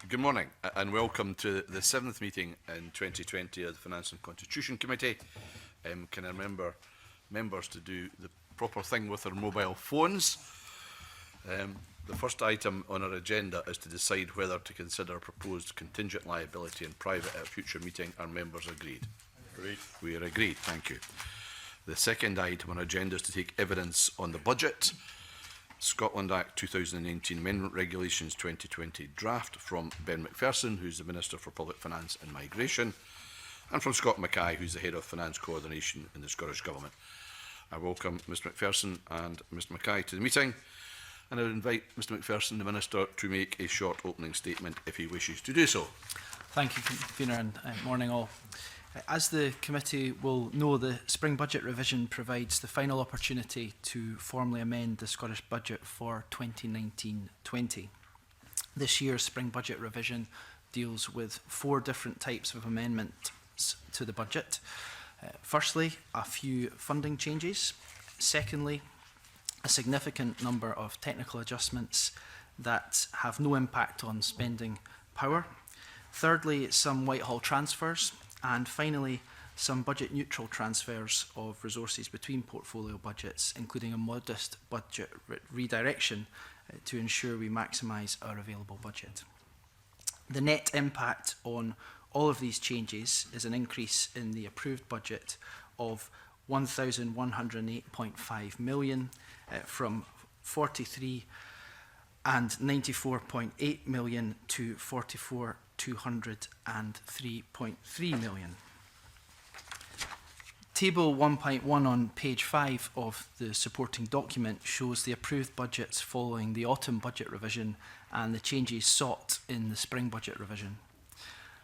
Good morning and welcome to the 7th meeting in 2020 of the Finance and Constitution Committee. Can I remember members to do the proper thing with their mobile phones? The first item on our agenda is to decide whether to consider proposed contingent liability in private at a future meeting. Are members agreed? Agreed. We are agreed, thank you. The second item on our agenda is to take evidence on the budget. Scotland Act 2019 Amendment Regulations 2020 draft from Ben McPherson, who's the Minister for Public Finance and Migration, and from Scott Mackay, who's the Head of Finance Coordination in the Scottish Government. I welcome Mr McPherson and Mr Mackay to the meeting, and I would invite Mr McPherson, the Minister, to make a short opening statement if he wishes to do so. Thank you, Convener, and morning all. As the committee will know, the Spring Budget Revision provides the final opportunity to formally amend the Scottish Budget for 2019-20. This year's Spring Budget Revision deals with 4 different types of amendments to the budget. Firstly, a few funding changes. Secondly, a significant number of technical adjustments that have no impact on spending power. Thirdly, some Whitehall transfers. And finally, some budget-neutral transfers of resources between portfolio budgets, including a modest budget redirection to ensure we maximise our available budget. The net impact on all of these changes is an increase in the approved budget of £1,108.5 million from 43 and 94.8 million to 44,203.3 million. Table 1.1 on page 5 of the supporting document shows the approved budgets following the autumn budget revision and the changes sought in the spring budget revision.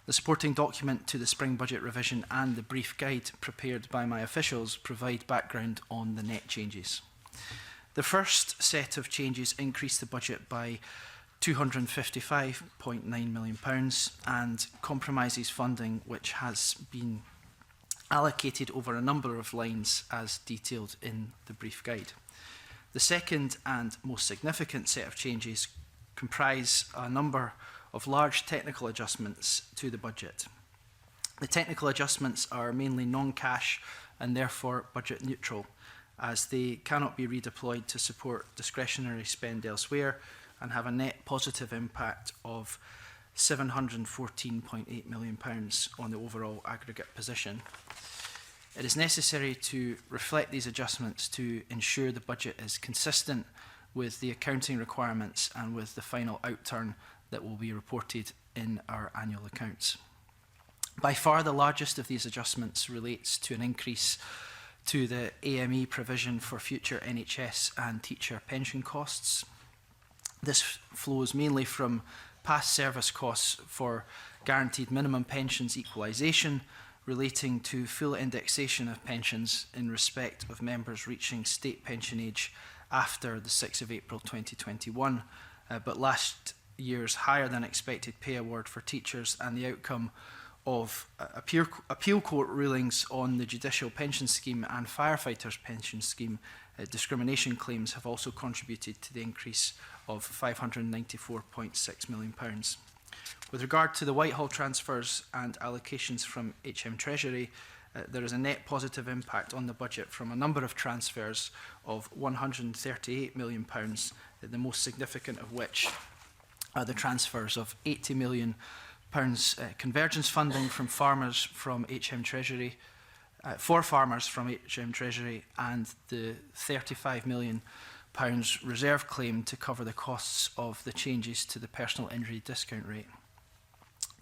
The supporting document to the spring budget revision and the brief guide prepared by my officials provide background on the net changes. The first set of changes increased the budget by £255.9 million and compromises funding which has been allocated over a number of lines as detailed in the brief guide. The second and most significant set of changes comprise a number of large technical adjustments to the budget. The technical adjustments are mainly non-cash and therefore budget neutral, as they cannot be redeployed to support discretionary spend elsewhere and have a net positive impact of £714.8 million on the overall aggregate position. It is necessary to reflect these adjustments to ensure the budget is consistent with the accounting requirements and with the final outturn that will be reported in our annual accounts. By far the largest of these adjustments relates to an increase to the AME provision for future NHS and teacher pension costs. This flows mainly from past service costs for guaranteed minimum pensions equalisation relating to full indexation of pensions in respect of members reaching state pension age after the 6th of April 2021, but last year's higher than expected pay award for teachers and the outcome of appeal court rulings on the judicial pension scheme and firefighters pension scheme discrimination claims have also contributed to the increase of £594.6 million. With regard to the Whitehall transfers and allocations from HM Treasury, there is a net positive impact on the budget from a number of transfers of £138 million, the most significant of which are the transfers of £80 million convergence funding from farmers from HM Treasury, for farmers from HM Treasury, and the £35 million reserve claim to cover the costs of the changes to the personal injury discount rate.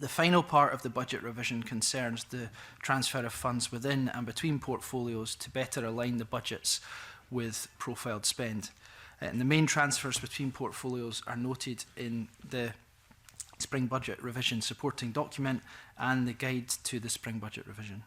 The final part of the budget revision concerns the transfer of funds within and between portfolios to better align the budgets with profiled spend. And the main transfers between portfolios are noted in the Spring Budget Revision supporting document and the guide to the Spring Budget Revision.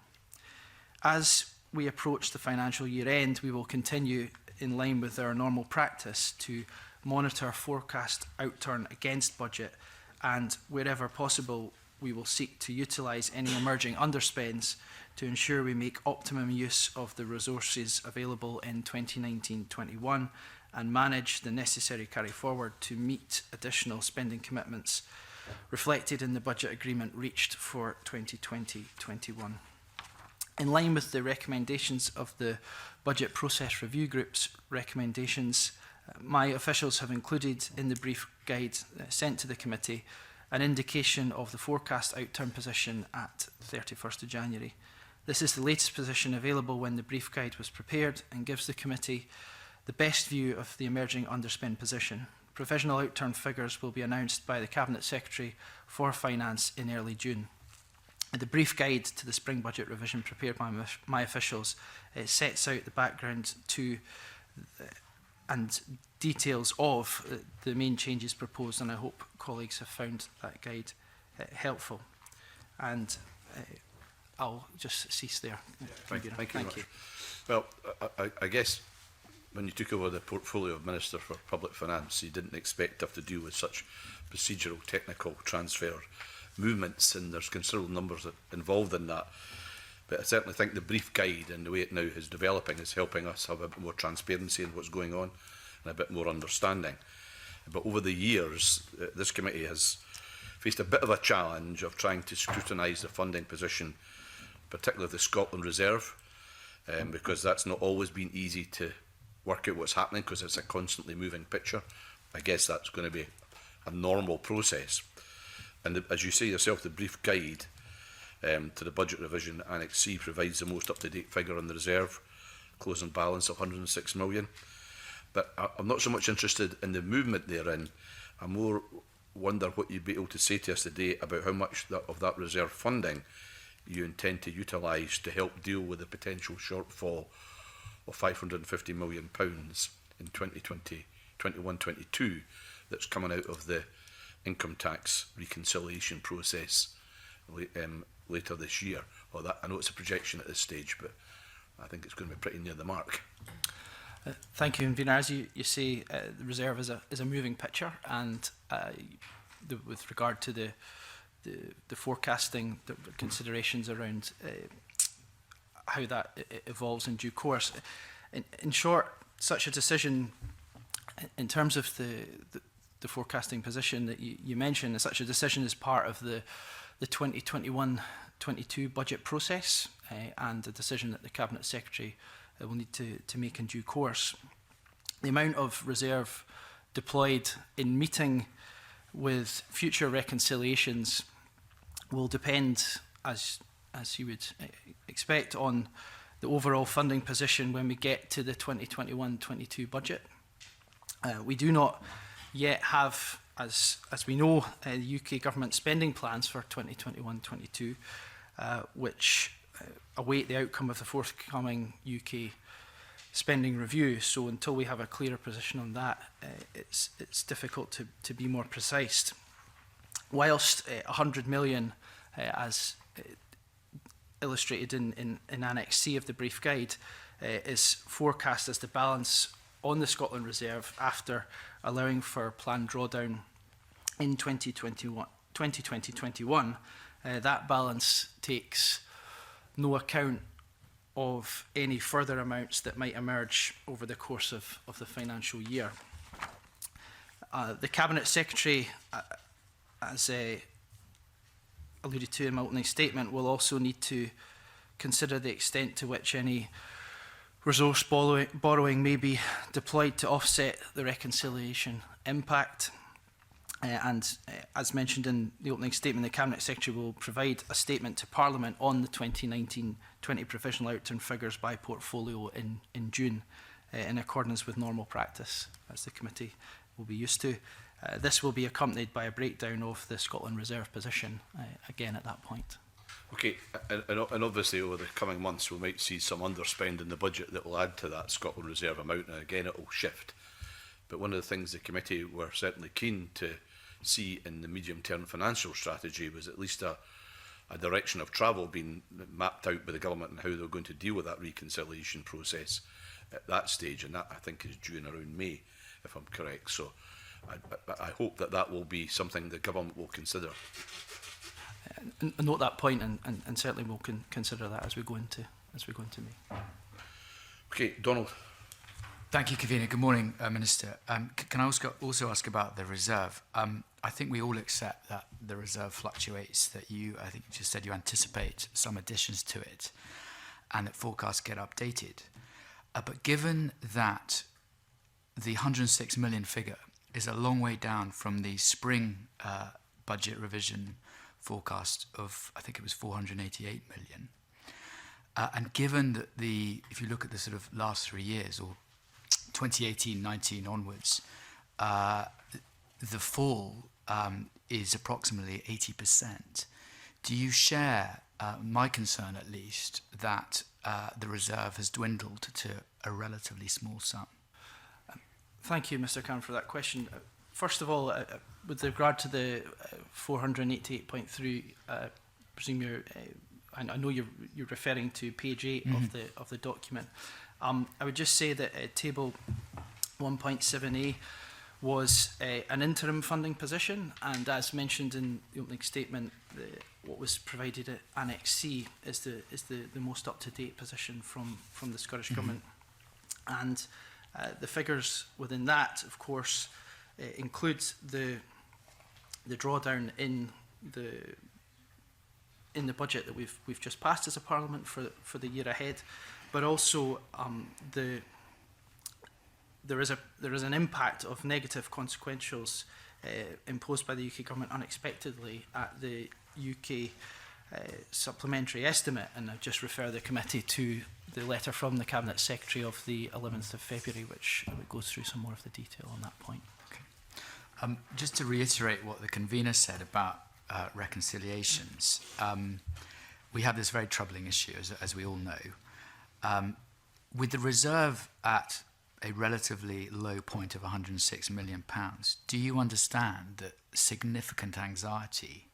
As we approach the financial year end, we will continue in line with our normal practice to monitor forecast outturn against budget, and wherever possible we will seek to utilise any emerging underspends to ensure we make optimum use of the resources available in 2019-21 and manage the necessary carry forward to meet additional spending commitments reflected in the budget agreement reached for 2020-21. In line with the recommendations of the Budget Process Review Group's recommendations, my officials have included in the brief guide sent to the committee an indication of the forecast outturn position at 31st of January. This is the latest position available when the brief guide was prepared and gives the committee the best view of the emerging underspend position. Provisional outturn figures will be announced by the Cabinet Secretary for Finance in early June. The brief guide to the spring budget revision prepared by my officials sets out the background to and details of the main changes proposed, and I hope colleagues have found that guide helpful. And I'll just cease there. Thank you very much. Well, I guess when you took over the portfolio of Minister for Public Finance, you didn't expect to have to deal with such procedural, technical transfer movements, and there's considerable numbers involved in that. But I certainly think the brief guide and the way it now is developing is helping us have a bit more transparency in what's going on and a bit more understanding. But over the years, this committee has faced a bit of a challenge of trying to scrutinise the funding position, particularly of the Scotland Reserve, because that's not always been easy to work out what's happening because it's a constantly moving picture. I guess that's going to be a normal process. And as you say yourself, the brief guide to the budget revision, Annex C, provides the most up-to-date figure on the reserve, closing balance of 106 million. But I'm not so much interested in the movement therein. I more wonder what you'd be able to say to us today about how much of that reserve funding you intend to utilise to help deal with the potential shortfall of £550 million in 2021-22 that's coming out of the income tax reconciliation process later this year. Well, that, I know it's a projection at this stage, but I think it's going to be pretty near the mark. Thank you, Convener. As you say, the reserve is a moving picture, and with regard to the forecasting, the considerations around how that evolves in due course. In short, such a decision, in terms of the forecasting position that you mentioned, such a decision is part of the 2021-22 budget process and a decision that the Cabinet Secretary will need to make in due course. The amount of reserve deployed in meeting with future reconciliations will depend, as you would expect, on the overall funding position when we get to the 2021-22 budget. We do not yet have, as we know, the UK government spending plans for 2021-22, which await the outcome of the forthcoming UK spending review. So until we have a clearer position on that, it's difficult to be more precise. Whilst 100 million, as illustrated in Annex C of the brief guide, is forecast as the balance on the Scotland Reserve after allowing for planned drawdown in 2020-21, that balance takes no account of any further amounts that might emerge over the course of the financial year. The Cabinet Secretary, as alluded to in my opening statement, will also need to consider the extent to which any resource borrowing may be deployed to offset the reconciliation impact. As mentioned in the opening statement, the Cabinet Secretary will provide a statement to Parliament on the 2019-20 provisional outturn figures by portfolio in June, in accordance with normal practice, as the committee will be used to. This will be accompanied by a breakdown of the Scotland Reserve position, again at that point. Okay, and obviously over the coming months we might see some underspend in the budget that will add to that Scotland Reserve amount, and again it will shift. But one of the things the committee were certainly keen to see in the medium-term financial strategy was at least a direction of travel being mapped out by the government and how they're going to deal with that reconciliation process at that stage, and that I think is due in around May, if I'm correct. So I hope that will be something the government will consider. Note that point, and certainly we'll consider that as we go into May. Okay, Donald. Thank you, Kavina. Good morning, Minister. Can I also ask about the reserve? I think we all accept that the reserve fluctuates, that I think you just said you anticipate some additions to it, and that forecasts get updated. But given that the 106 million figure is a long way down from the spring budget revision forecast of, I think it was 488 million, and given that if you look at the sort of last 3 years, or 2018-19 onwards, the fall is approximately 80%. Do you share my concern, at least, that the reserve has dwindled to a relatively small sum? Thank you, Mr. Khan, for that question. First of all, with regard to the 488.3, presume I know you're referring to page 8 of the document. I would just say that table 1.7a was an interim funding position, and as mentioned in the opening statement, what was provided at Annex C is the most up-to-date position from the Scottish Government. And the figures within that, of course, includes the drawdown in the budget that we've just passed as a Parliament for the year ahead, but also there is an impact of negative consequentials imposed by the UK Government unexpectedly at the UK supplementary estimate, and I just refer the committee to the letter from the Cabinet Secretary of the 11th of February, which goes through some more of the detail on that point. Okay. Just to reiterate what the convener said about reconciliations, we have this very troubling issue, as we all know. With the reserve at a relatively low point of £106 million, do you understand the significant anxiety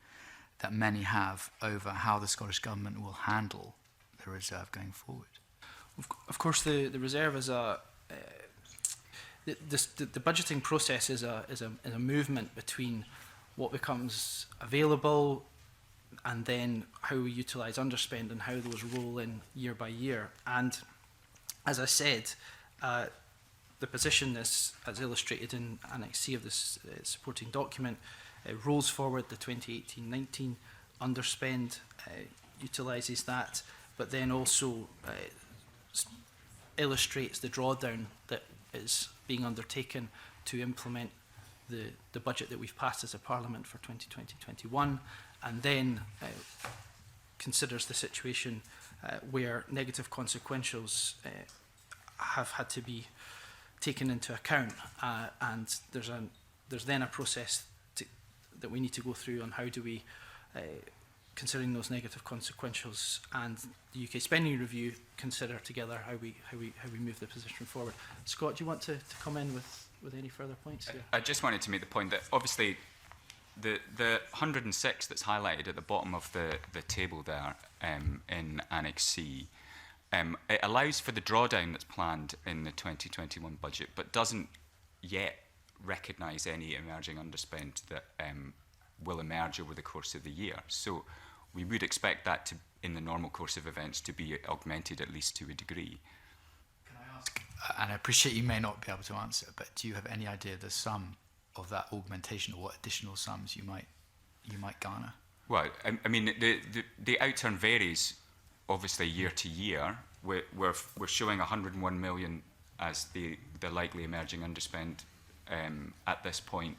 that many have over how the Scottish Government will handle the reserve going forward? Of course, the reserve is the budgeting process is a movement between what becomes available and then how we utilise underspend and how those roll in year by year. And as I said, the position as illustrated in Annex C of this supporting document rolls forward the 2018-19 underspend, utilises that, but then also illustrates the drawdown that is being undertaken to implement the budget that we've passed as a Parliament for 2020-21, and then considers the situation where negative consequentials have had to be taken into account, and there's then a process that we need to go through on how do we, considering those negative consequentials and the UK spending review, consider together how we move the position forward. Scott, do you want to come in with any further points here? I just wanted to make the point that obviously the 106 that's highlighted at the bottom of the table there in Annex C, it allows for the drawdown that's planned in the 2021 budget, but doesn't yet recognise any emerging underspend that will emerge over the course of the year. So we would expect that to, in the normal course of events, to be augmented at least to a degree. Can I ask, and I appreciate you may not be able to answer, but do you have any idea of the sum of that augmentation, or what additional sums you might garner? Well, I mean, the outturn varies obviously year to year. We're showing 101 million as the likely emerging underspend at this point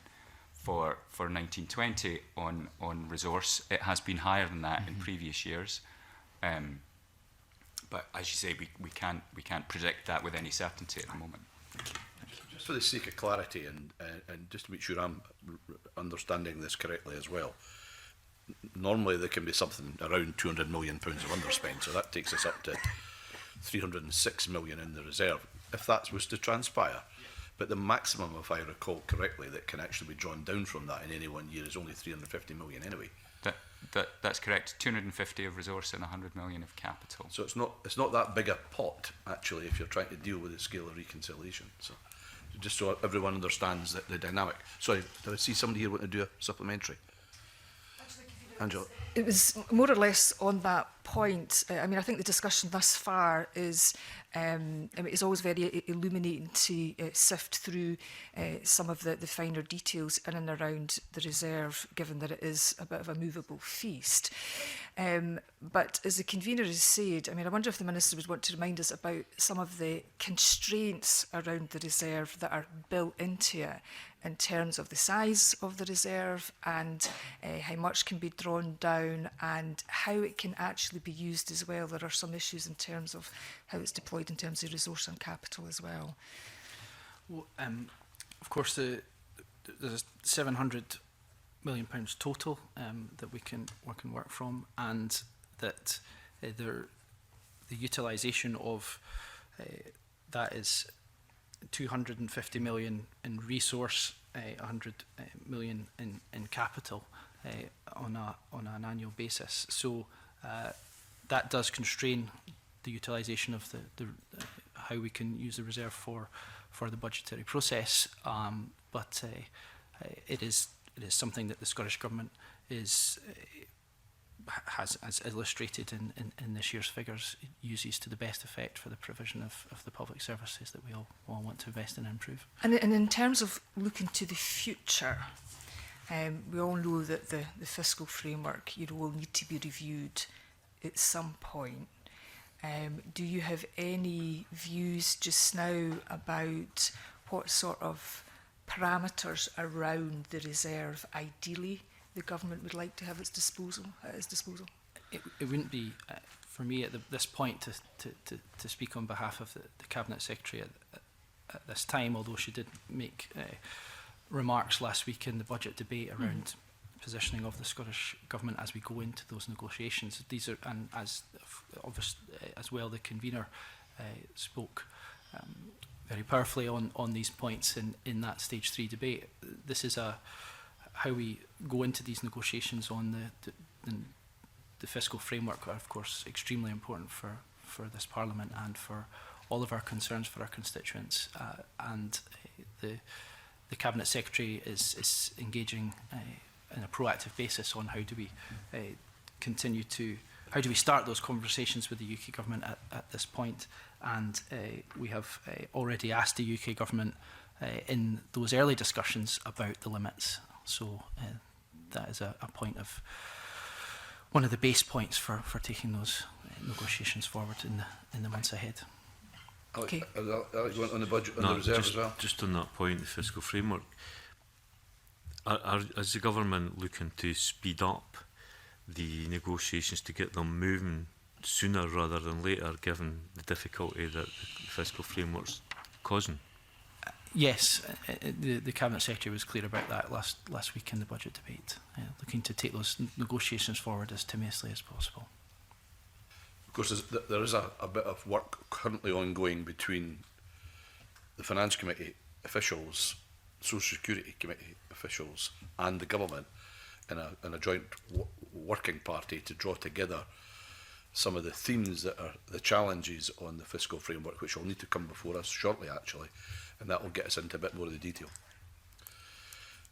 for 1920 on resource. It has been higher than that in previous years, but as you say, we can't predict that with any certainty at the moment. Just for the sake of clarity and just to make sure I'm understanding this correctly as well, normally there can be something around £200 million of underspend, so that takes us up to 306 million in the reserve, if that was to transpire. But the maximum, if I recall correctly, that can actually be drawn down from that in any one year is only 350 million anyway. That's correct. 250 of resource and 100 million of capital. So it's not that big a pot actually if you're trying to deal with the scale of reconciliation. So just so everyone understands the dynamic. Sorry, did I see somebody here wanting to do a supplementary? Angela. It was more or less on that point. I mean, I think the discussion thus far is, I mean, it's always very illuminating to sift through some of the finer details in and around the reserve, given that it is a bit of a movable feast. But as the convener has said, I mean, I wonder if the Minister would want to remind us about some of the constraints around the reserve that are built into it, in terms of the size of the reserve and how much can be drawn down and how it can actually be used as well. There are some issues in terms of how it's deployed in terms of resource and capital as well. Well, of course, there's £700 million total that we can work from, and that the utilisation of that is 250 million in resource, 100 million in capital on an annual basis. So that does constrain the utilisation of the how we can use the reserve for the budgetary process. But it is something that the Scottish Government has illustrated in this year's figures, uses to the best effect for the provision of the public services that we all want to invest in and improve. And in terms of looking to the future, we all know that the fiscal framework, will need to be reviewed at some point. Do you have any views just now about what sort of parameters around the reserve ideally the government would like to have at its disposal? It wouldn't be for me at this point to speak on behalf of the Cabinet Secretary at this time, although she did make remarks last week in the budget debate around positioning of the Scottish Government as we go into those negotiations. These are, and as well, the convener spoke very powerfully on these points in that stage 3 debate. This is how we go into these negotiations on the fiscal framework are, of course, extremely important for this Parliament and for all of our concerns for our constituents. And the Cabinet Secretary is engaging in a proactive basis on how do we how do we start those conversations with the UK Government at this point. And we have already asked the UK Government in those early discussions about the limits. So that is a point of one of the base points for taking those negotiations forward in the months ahead. Okay. Alex, you want on the budget, on the reserve as well? Just on that point, the fiscal framework, is the government looking to speed up the negotiations to get them moving sooner rather than later, given the difficulty that the fiscal framework's causing? Yes, the Cabinet Secretary was clear about that last week in the budget debate, looking to take those negotiations forward as timely as possible. Of course, there is a bit of work currently ongoing between the Finance Committee officials, Social Security Committee officials and the government in a joint working party to draw together some of the themes that are the challenges on the fiscal framework, which will need to come before us shortly, actually, and that will get us into a bit more of the detail.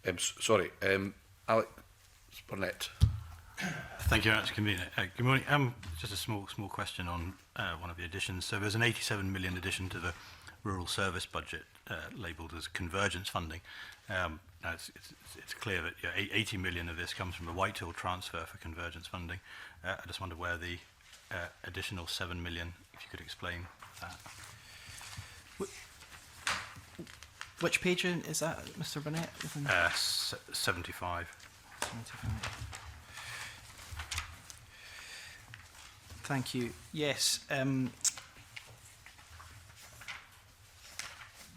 Alex Burnett. Thank you very much, Convener. Good morning. Just a small question on one of the additions. So there's an 87 million addition to the rural service budget labelled as convergence funding. Now it's clear that 80 million of this comes from the Whitehill transfer for convergence funding. I just wonder where the additional 7 million, if you could explain that. Which page is that, Mr. Burnett? 75. 75. Thank you. Yes.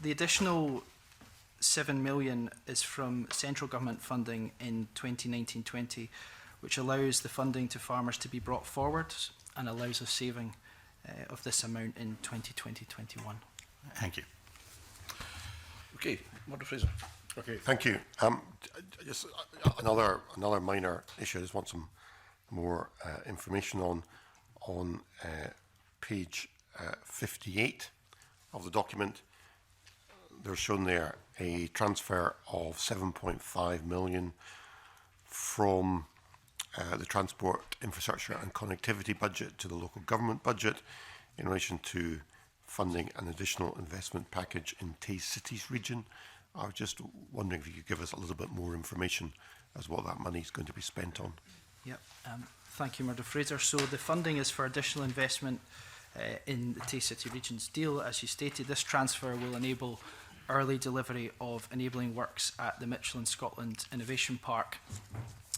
The additional 7 million is from central government funding in 2019-20, which allows the funding to farmers to be brought forward and allows a saving of this amount in 2020-21. Thank you. Okay, Murdo Fraser. Okay, thank you. Just another minor issue. I just want some more information on page 58 of the document. There's shown there a transfer of 7.5 million from the transport, infrastructure and connectivity budget to the local government budget in relation to funding an additional investment package in Tay Cities region. I was just wondering if you could give us a little bit more information as what that money is going to be spent on. Yep. Thank you, Murdo Fraser. So the funding is for additional investment in the Tay City Regions deal. As you stated, this transfer will enable early delivery of enabling works at the Michelin Scotland Innovation Park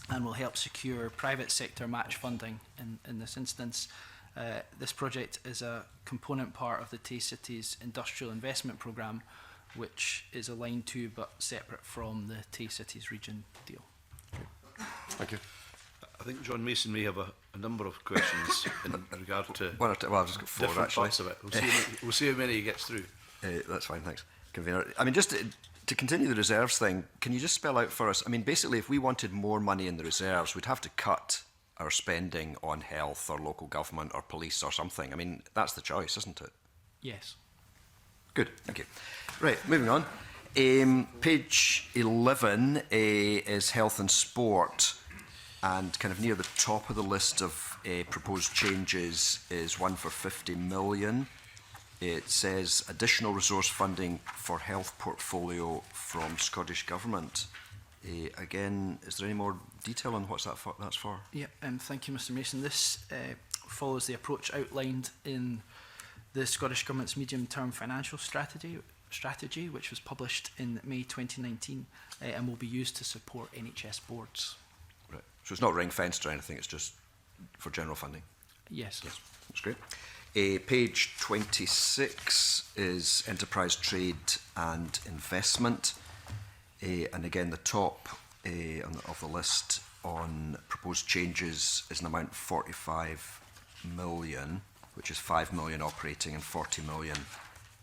and will help secure private sector match funding in this instance. This project is a component part of the Tay City's industrial investment programme, which is aligned to but separate from the Tay Cities region deal. Thank you. I think John Mason may have a number of questions in regard to Well, I've just got four different actually. parts of it. We'll see how many he gets through. That's fine, thanks, Convener. I mean, just to continue the reserves thing, can you just spell out for us? I mean, basically, if we wanted more money in the reserves, we'd have to cut our spending on health or local government or police or something. I mean, that's the choice, isn't it? Yes. Good, thank you. Right, moving on. Page 11 is health and sport, and kind of near the top of the list of proposed changes is one for 50 million. It says additional resource funding for health portfolio from Scottish Government. Again, is there any more detail on what's that's for? Yeah, thank you, Mr Mason. This follows the approach outlined in the Scottish Government's medium-term financial strategy, which was published in May 2019 and will be used to support NHS boards. Right. So it's not ring-fenced or anything, it's just for general funding? Yes. Yes, that's great. Page 26 is enterprise, trade and investment. And again, the top of the list on proposed changes is an amount of 45 million, which is 5 million operating and 40 million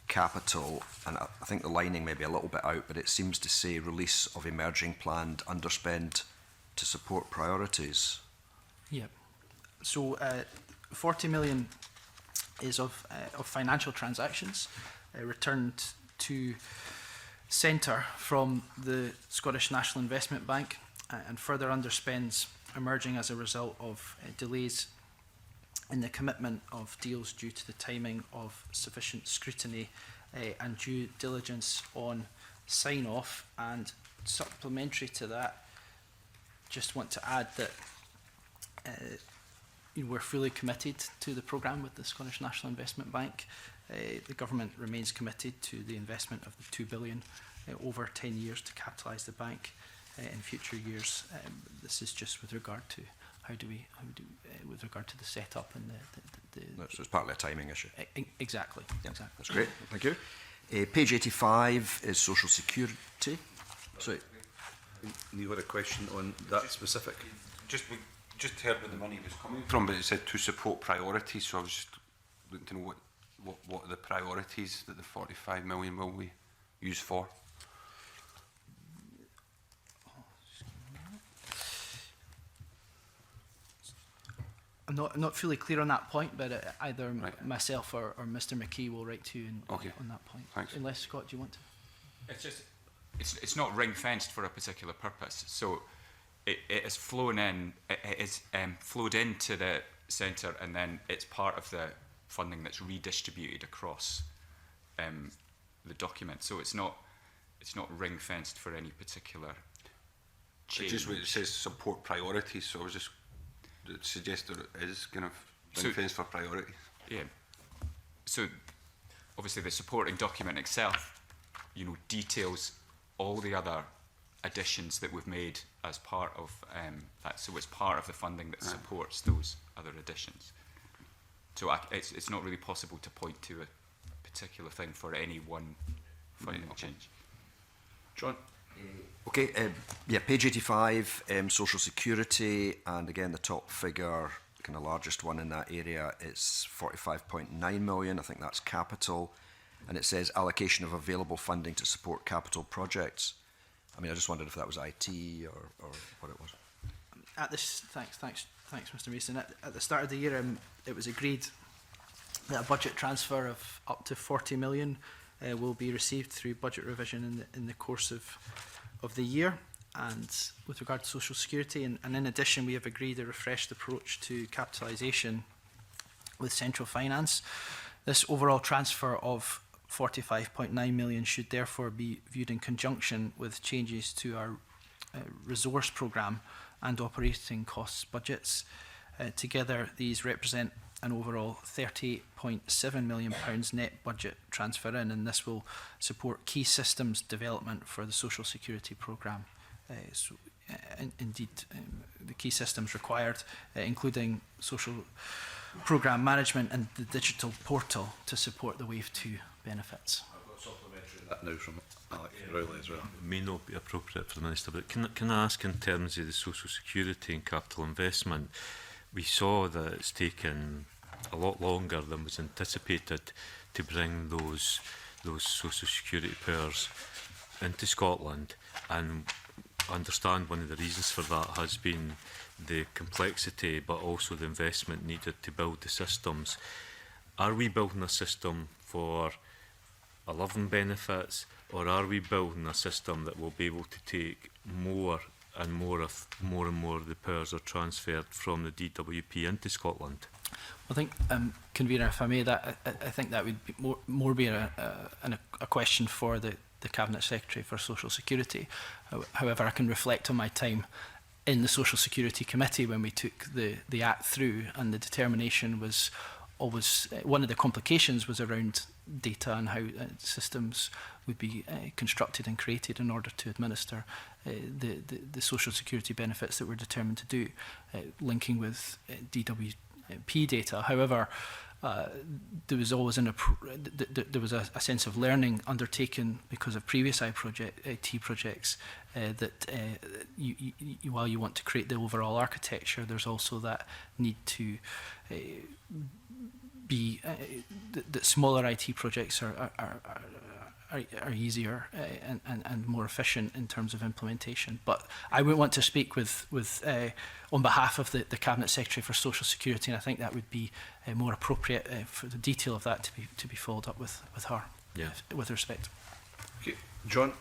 capital. And I think the lining may be a little bit out, but it seems to say release of emerging planned underspend to support priorities. Yeah. So 40 million is of financial transactions returned to centre from the Scottish National Investment Bank and further underspends emerging as a result of delays in the commitment of deals due to the timing of sufficient scrutiny and due diligence on sign-off. And supplementary to that, just want to add that we're fully committed to the programme with the Scottish National Investment Bank. The government remains committed to the investment of the 2 billion over 10 years to capitalise the bank in future years. This is just with regard to with regard to the setup and the So it's partly a timing issue. Exactly. Yeah, Exactly. that's great, thank you. Page 85 is social security. Sorry. You had a question on that specific? We just heard where the money was coming from, but it said to support priorities, so I was just looking to know what are the priorities that the 45 million will be used for? I'm not fully clear on that point, but either Right. myself or Mr McKee will write to you Okay. on that point. Thanks. Unless, Scott, do you want to? It's just, it's not ring fenced for a particular purpose. So it is flown in, it is flowed into the centre, and then it's part of the funding that's redistributed across the document. So it's not ring fenced for any particular It change. just it says support priorities, so I was just suggested it is kind of So- ring-fenced for priorities. Yeah. So obviously the supporting document itself, details all the other additions that we've made as part of that. So it's part of the funding that supports those other additions. So it's not really possible to point to a particular thing for any one funding change. John? Okay, yeah, page 85, social security, and again the top figure, the kind of largest one in that area, is 45.9 million. I think that's capital, and it says allocation of available funding to support capital projects. I mean, I just wondered if that was IT or what it was. At this, thanks, Mr Mason. At the start of the year, it was agreed that a budget transfer of up to 40 million will be received through budget revision in the course of the year. and with regard to social security, and in addition we have agreed a refreshed approach to capitalisation with central finance. This overall transfer of 45.9 million should therefore be viewed in conjunction with changes to our resource programme and operating costs budgets. Together, these represent an overall £38.7 million net budget transfer in, and this will support key systems development for the social security programme. Indeed, the key systems required, including social programme management and the digital portal to support the Wave 2 benefits. I've got supplementary on that now from Alex Rowley as well. It may not be appropriate for the Minister, but can I ask, in terms of the social security and capital investment, we saw that it's taken a lot longer than was anticipated to bring those social security powers into Scotland, and I understand one of the reasons for that has been the complexity, but also the investment needed to build the systems. Are we building a system for 11 benefits, or are we building a system that will be able to take more and more of the powers are transferred from the DWP into Scotland? I think, Convener, if I may, that I think that would be more be a question for the Cabinet Secretary for Social Security. However, I can reflect on my time in the Social Security Committee when we took the Act through, and the determination was always, one of the complications was around data and how systems would be constructed and created in order to administer the social security benefits that we're determined to do, linking with DWP data. However, there was always there was a sense of learning undertaken because of previous IT projects that while you want to create the overall architecture, there's also that need to be that smaller IT projects are easier and more efficient in terms of implementation. But I would want to speak with on behalf of the Cabinet Secretary for Social Security, and I think that would be more appropriate for the detail of that to be followed up with her, with respect. Okay, John.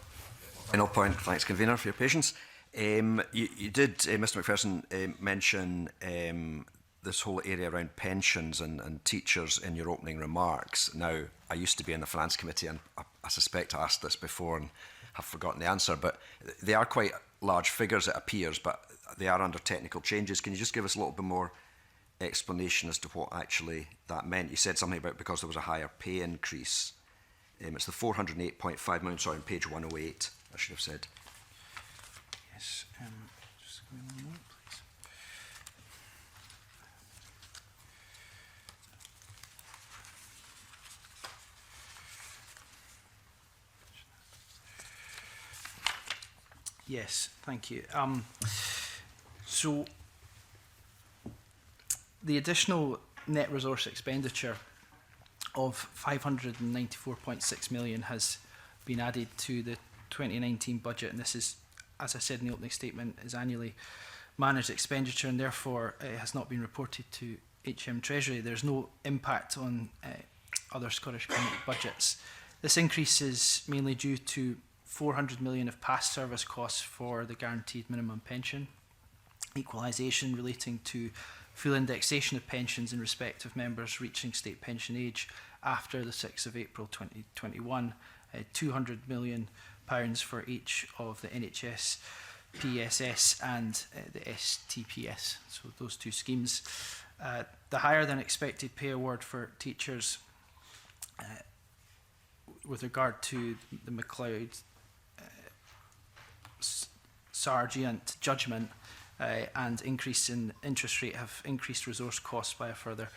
Final point. Thanks, Convener, for your patience. You did, Mr Macpherson, mention this whole area around pensions and teachers in your opening remarks. Now, I used to be in the Finance Committee, and I suspect I asked this before and have forgotten the answer, but they are quite large figures, it appears, but they are under technical changes. Can you just give us a little bit more explanation as to what actually that meant? You said something about because there was a higher pay increase. It's the 408.5 million, sorry, on page 108, I should have said. Yes, just give me one moment, please. Yes, thank you. So the additional net resource expenditure of 594.6 million has been added to the 2019 budget, and this is, as I said in the opening statement, is annually managed expenditure, and therefore has not been reported to HM Treasury. There's no impact on other Scottish Government budgets. This increase is mainly due to 400 million of past service costs for the guaranteed minimum pension, equalisation relating to full indexation of pensions in respect of members reaching state pension age after the 6th of April 2021, £200 million for each of the NHS, PSS and the STPS, so those two schemes. The higher than expected pay award for teachers with regard to the MacLeod Sargent judgment and increase in interest rate have increased resource costs by a further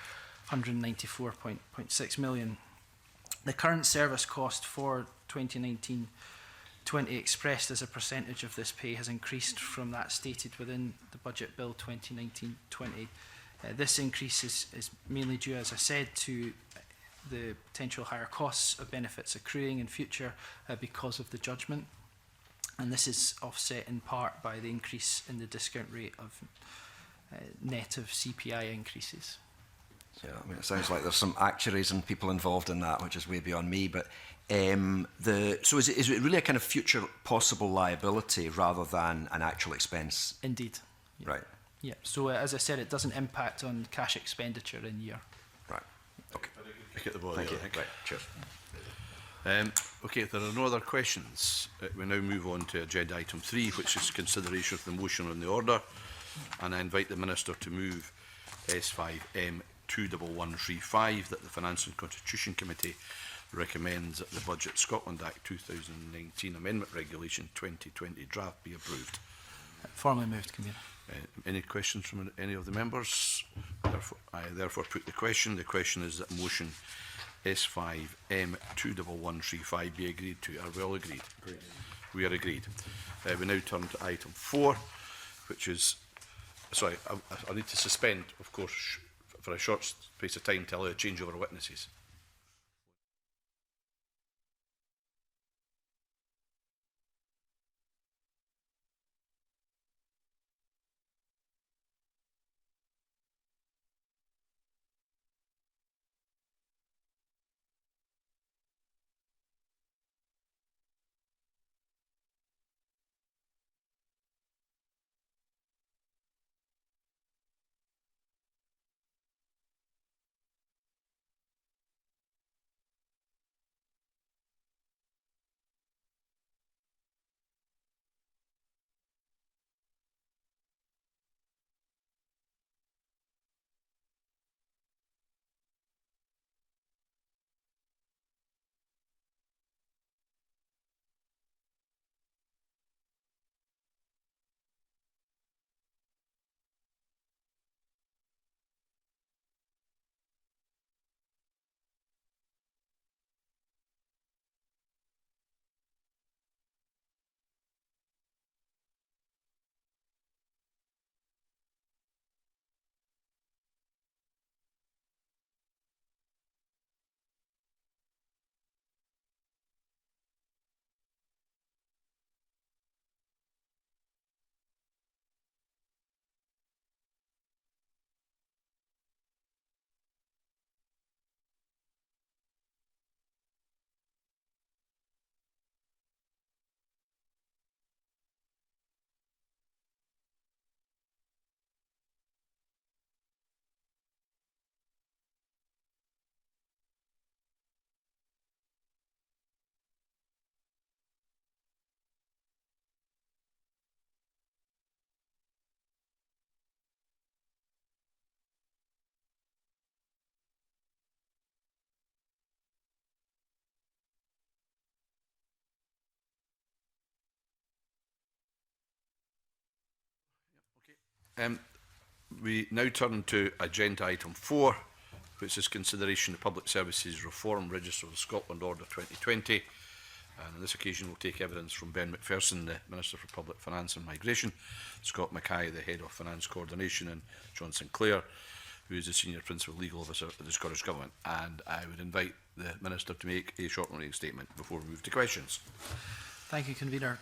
194.6 million. The current service cost for 2019-20 expressed as a percentage of this pay has increased from that stated within the Budget Bill 2019-20. This increase is mainly due, as I said, to the potential higher costs of benefits accruing in future because of the judgment. And this is offset in part by the increase in the discount rate of net of CPI increases. Yeah, I mean, it sounds like there's some actuaries and people involved in that, which is way beyond me. But so is it really a kind of future possible liability rather than an actual expense? Indeed. Yeah. Right. Yeah. So as I said, it doesn't impact on cash expenditure in year. Right. Okay. Pick at the ball Thank there, you. I think. Right. Cheers. Okay, if there are no other questions, we now move on to agenda item 3, which is consideration of the motion on the order. And I invite the Minister to move S5M 21135 that the Finance and Constitution Committee recommends that the Budget Scotland Act 2019 Amendment Regulation 2020 draft be approved. Formally moved, Convener. Any questions from any of the members? I therefore put the question. The question is that motion S5M 21135 be agreed to. Are we all agreed? Agreed. We are agreed. We now turn to item 4, which is... Sorry, I need to suspend, of course, for a short space of time to allow a change over witnesses. We now turn to agenda item 4, which is consideration of Public Services Reform Register of Scotland Order 2020. And on this occasion, we'll take evidence from Ben McPherson, the Minister for Public Finance and Migration, Scott Mackay, the Head of Finance Coordination, and John Sinclair, who is the Senior Principal Legal Officer of the Scottish Government. And I would invite the Minister to make a short opening statement before we move to questions. Thank you, Convener.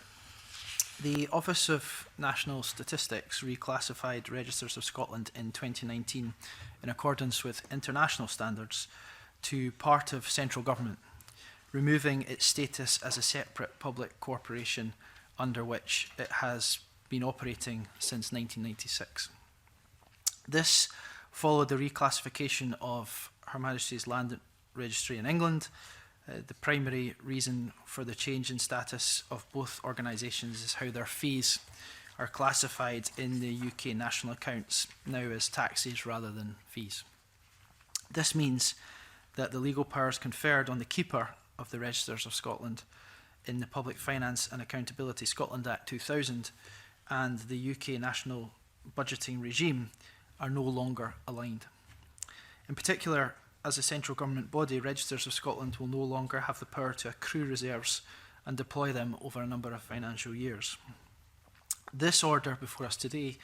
The Office of National Statistics reclassified Registers of Scotland in 2019 in accordance with international standards to part of central government, removing its status as a separate public corporation under which it has been operating since 1996. This followed the reclassification of Her Majesty's Land Registry in England. The primary reason for the change in status of both organisations is how their fees are classified in the UK national accounts now as taxes rather than fees. This means that the legal powers conferred on the keeper of the Registers of Scotland in the Public Finance and Accountability Scotland Act 2000 and the UK national budgeting regime are no longer aligned. In particular, as a central government body, Registers of Scotland will no longer have the power to accrue reserves and deploy them over a number of financial years. This order before us today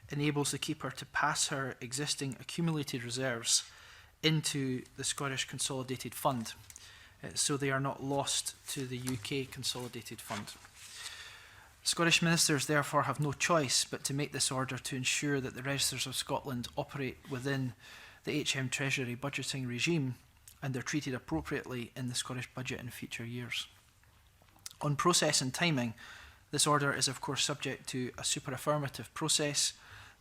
enables the keeper to pass her existing accumulated reserves into the Scottish Consolidated Fund, so they are not lost to the UK Consolidated Fund. Scottish ministers therefore have no choice but to make this order to ensure that the Registers of Scotland operate within the HM Treasury budgeting regime, and they're treated appropriately in the Scottish Budget in future years. On process and timing, this order is of course subject to a super affirmative process.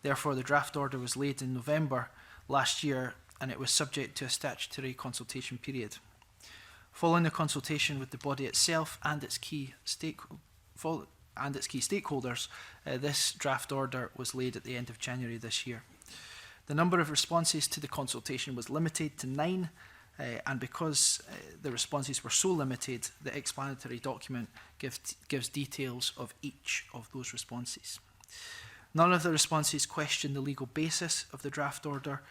Therefore, the draft order was laid in November last year, and it was subject to a statutory consultation period. Following the consultation with the body itself and its key stakeholders, this draft order was laid at the end of January this year. The number of responses to the consultation was limited to 9, and because the responses were so limited, the explanatory document gives details of each of those responses. None of the responses questioned the legal basis of the draft order,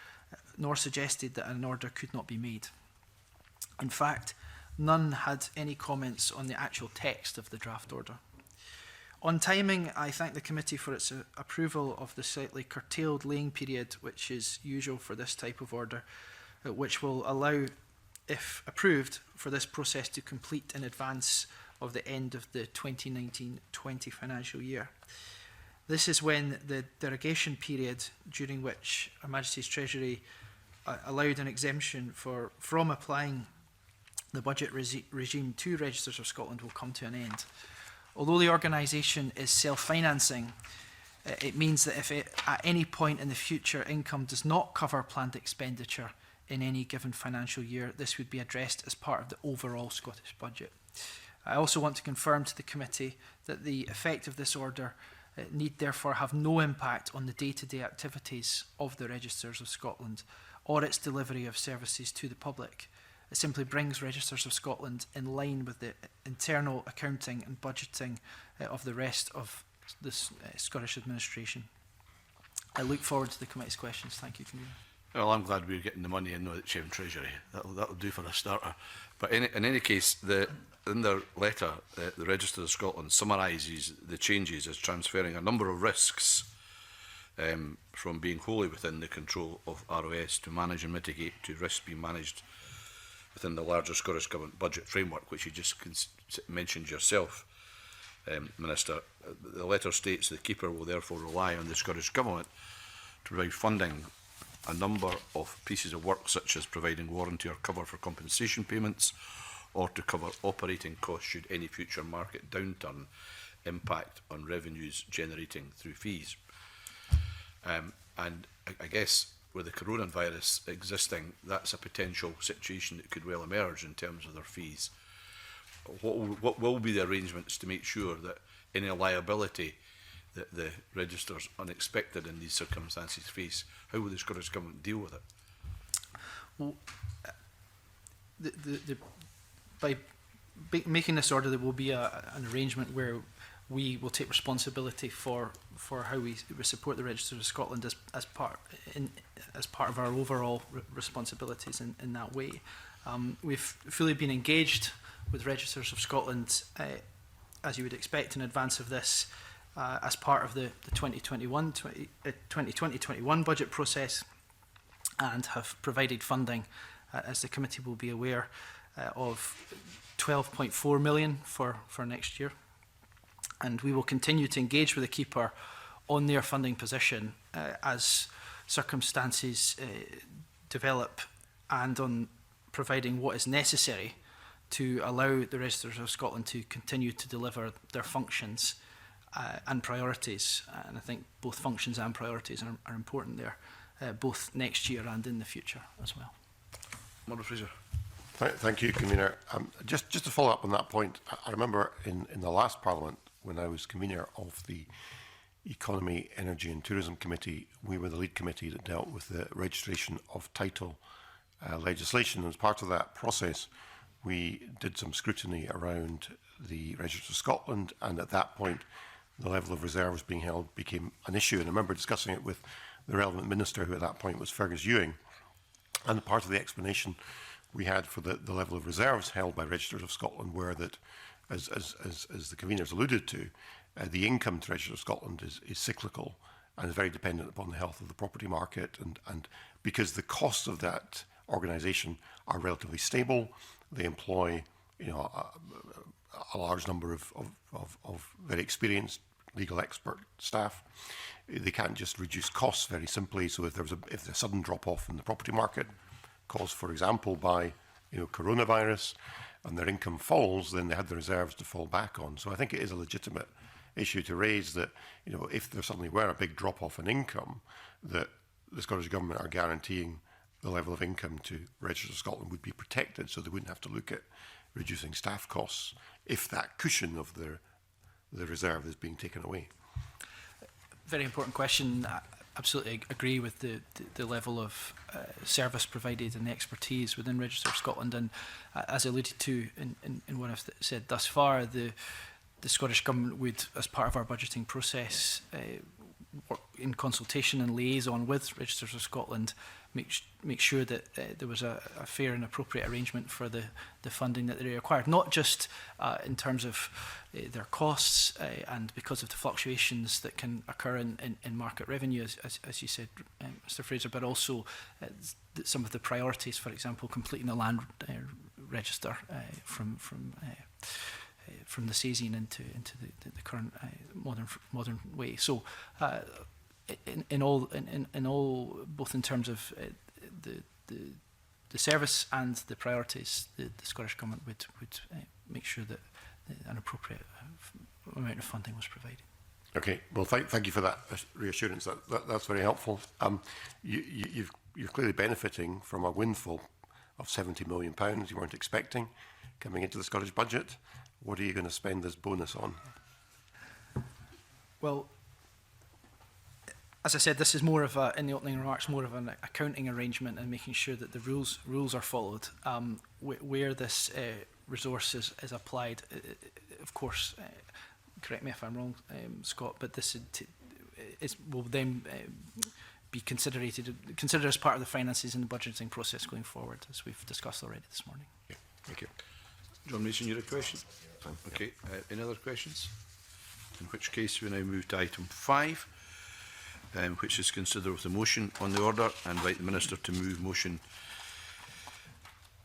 nor suggested that an order could not be made. In fact, none had any comments on the actual text of the draft order. On timing, I thank the committee for its approval of the slightly curtailed laying period, which is usual for this type of order, which will allow, if approved, for this process to complete in advance of the end of the 2019-20 financial year. This is when the derogation period, during which Her Majesty's Treasury allowed an exemption from applying the budget regime to Registers of Scotland, will come to an end. Although the organisation is self-financing, it means that if at any point in the future income does not cover planned expenditure in any given financial year, this would be addressed as part of the overall Scottish budget. I also want to confirm to the committee that the effect of this order need therefore have no impact on the day-to-day activities of the Registers of Scotland or its delivery of services to the public. It simply brings Registers of Scotland in line with the internal accounting and budgeting of the rest of the Scottish administration. I look forward to the committee's questions. Thank you, Convener. Well, I'm glad we're getting the money in the HM Treasury. That'll do for a starter. But in any case, in their letter, the Register of Scotland summarises the changes as transferring a number of risks from being wholly within the control of ROS to manage and mitigate to risks being managed within the larger Scottish Government budget framework, which you just mentioned yourself, Minister. The letter states the Keeper will therefore rely on the Scottish Government to provide funding a number of pieces of work, such as providing warranty or cover for compensation payments, or to cover operating costs should any future market downturn impact on revenues generating through fees. And I guess with the coronavirus existing, that's a potential situation that could well emerge in terms of their fees. What will be the arrangements to make sure that any liability that the registers unexpected in these circumstances face, how will the Scottish Government deal with it? Well, by making this order, there will be an arrangement where we will take responsibility for how we support the Registers of Scotland as part of our overall responsibilities in that way. We've fully been engaged with Registers of Scotland, as you would expect in advance of this, as part of the 2020-21 budget process, and have provided funding, as the committee will be aware, of 12.4 million for next year. And we will continue to engage with the Keeper on their funding position as circumstances develop, and on providing what is necessary to allow the Registers of Scotland to continue to deliver their functions and priorities. And I think both functions and priorities are important there, both next year and in the future as well. Murdo Fraser. Thank you, Convener. Just to follow up on that point, I remember in the last Parliament, when I was Convener of the Economy, Energy and Tourism Committee, we were the lead committee that dealt with the registration of title legislation. And as part of that process, we did some scrutiny around the Register of Scotland, and at that point, the level of reserves being held became an issue. And I remember discussing it with the relevant minister, who at that point was Fergus Ewing. And part of the explanation we had for the level of reserves held by Registers of Scotland were that, as the conveners alluded to, the income to Registers of Scotland is cyclical and is very dependent upon the health of the property market. And because the costs of that organisation are relatively stable, they employ a large number of very experienced legal expert staff. they can't just reduce costs very simply. So if there's a sudden drop off in the property market, caused, for example, by coronavirus, and their income falls, then they had the reserves to fall back on. So I think it is a legitimate issue to raise that, if there suddenly were a big drop off in income, that the Scottish Government are guaranteeing the level of income to Register Scotland would be protected, so they wouldn't have to look at reducing staff costs if that cushion of the reserve is being taken away. Very important question. I absolutely agree with the level of service provided and the expertise within Register of Scotland, and as alluded to in what I've said thus far, the Scottish Government would, as part of our budgeting process, work in consultation and liaison with Registers of Scotland, make sure that there was a fair and appropriate arrangement for the funding that they required, not just in terms of their costs and because of the fluctuations that can occur in market revenue, as you said, Mr Fraser, but also some of the priorities, for example, completing the land register from the Saysian into the current modern way. So, in all, both in terms of the service and the priorities, the Scottish Government would make sure that an appropriate amount of funding was provided. Okay, well, thank you for that reassurance. That's very helpful. You're clearly benefiting from a windfall of £70 million you weren't expecting coming into the Scottish budget. What are you going to spend this bonus on? Well, as I said, this is more of in the opening remarks, more of an accounting arrangement and making sure that the rules are followed. Where this resource is applied, of course, correct me if I'm wrong, Scott, but this will then be considered as part of the finances in the budgeting process going forward, as we've discussed already this morning. Okay, thank you. John Mason, you had a question? Okay, any other questions? In which case we now move to item 5, which is considered with a motion on the order, and invite the Minister to move motion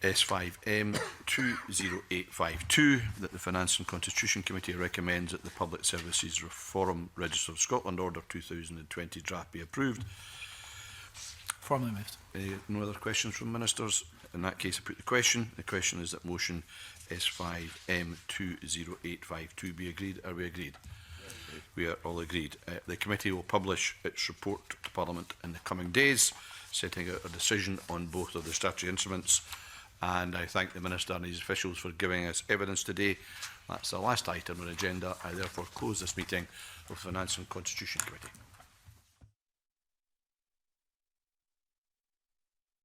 S5M 20852 that the Finance and Constitution Committee recommends that the Public Services Reform Register of Scotland Order 2020 draft be approved. Formally moved. No other questions from ministers? In that case, I put the question. The question is that motion S5M 20852 be agreed. Are we agreed? Yes. We are all agreed. The committee will publish its report to Parliament in the coming days, setting out a decision on both of the statutory instruments. And I thank the Minister and his officials for giving us evidence today. That's the last item on the agenda. I therefore close this meeting of the Finance and Constitution Committee.